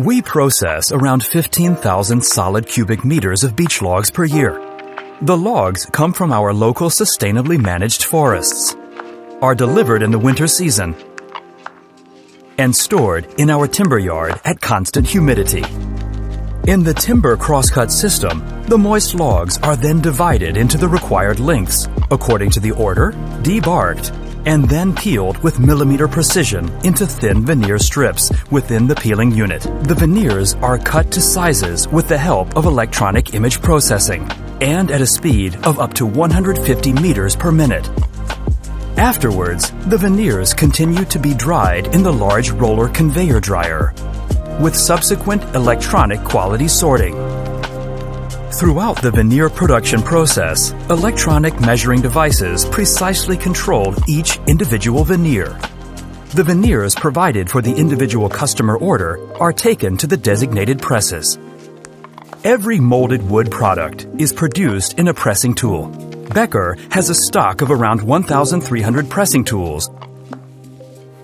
We process around 15,000 solid cubic meters of beech logs per year. The logs come from our local sustainably managed forests, are delivered in the winter season, and stored in our timber yard at constant humidity. In the timber crosscut system, the moist logs are then divided into the required lengths, according to the order, debarked, and then peeled with millimeter precision into thin veneer strips within the peeling unit. The veneers are cut to sizes with the help of electronic image processing and at a speed of up to 150 meters per minute. Afterwards, the veneers continue to be dried in the large roller conveyor dryer, with subsequent electronic quality sorting. Throughout the veneer production process, electronic measuring devices precisely control each individual veneer. The veneers provided for the individual customer order are taken to the designated presses. Every molded wood product is produced in a pressing tool. Becker has a stock of around 1,300 pressing tools.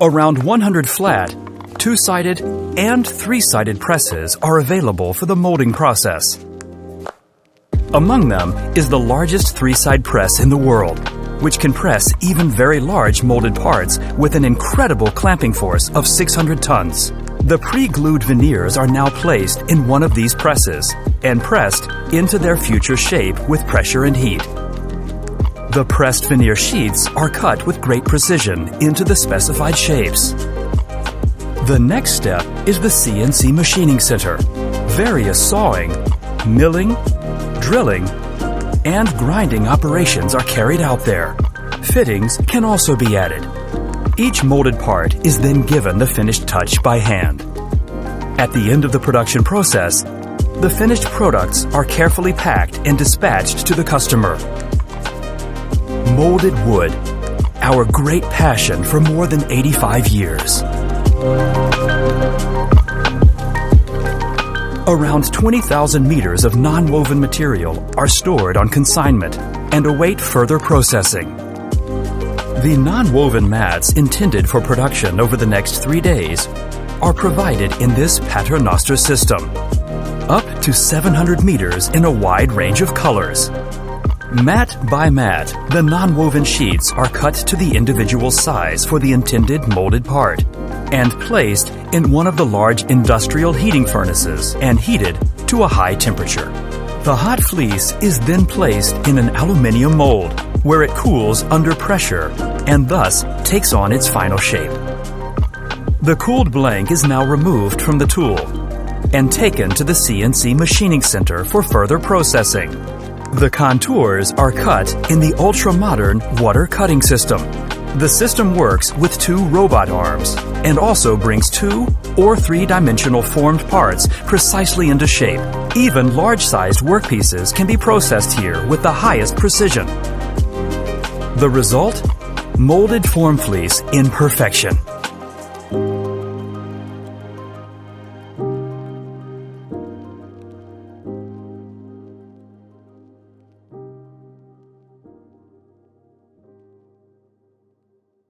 Around 100 flat, two-sided, and three-sided presses are available for the molding process. Among them is the largest three-side press in the world, which can press even very large molded parts with an incredible clamping force of 600 tons. The pre-glued veneers are now placed in one of these presses and pressed into their future shape with pressure and heat. The pressed veneer sheets are cut with great precision into the specified shapes. The next step is the CNC machining center. Various sawing, milling, drilling, and grinding operations are carried out there. Fittings can also be added. Each molded part is then given the finished touch by hand. At the end of the production process, the finished products are carefully packed and dispatched to the customer. Molded wood, our great passion for more than 85 years. Around 20,000 meters of non-woven material are stored on consignment and await further processing. The non-woven mats intended for production over the next 3 days are provided in this paternoster system, up to 700 meters in a wide range of colors. Mat by mat, the non-woven sheets are cut to the individual size for the intended molded part and placed in one of the large industrial heating furnaces and heated to a high temperature. The hot fleece is then placed in an aluminum mold where it cools under pressure and thus takes on its final shape. The cooled blank is now removed from the tool and taken to the CNC machining center for further processing. The contours are cut in the ultra-modern water cutting system. The system works with 2 robot arms and also brings 2 or 3-dimensional formed parts precisely into shape. Even large-sized workpieces can be processed here with the highest precision. The result? Molded form fleece in perfection.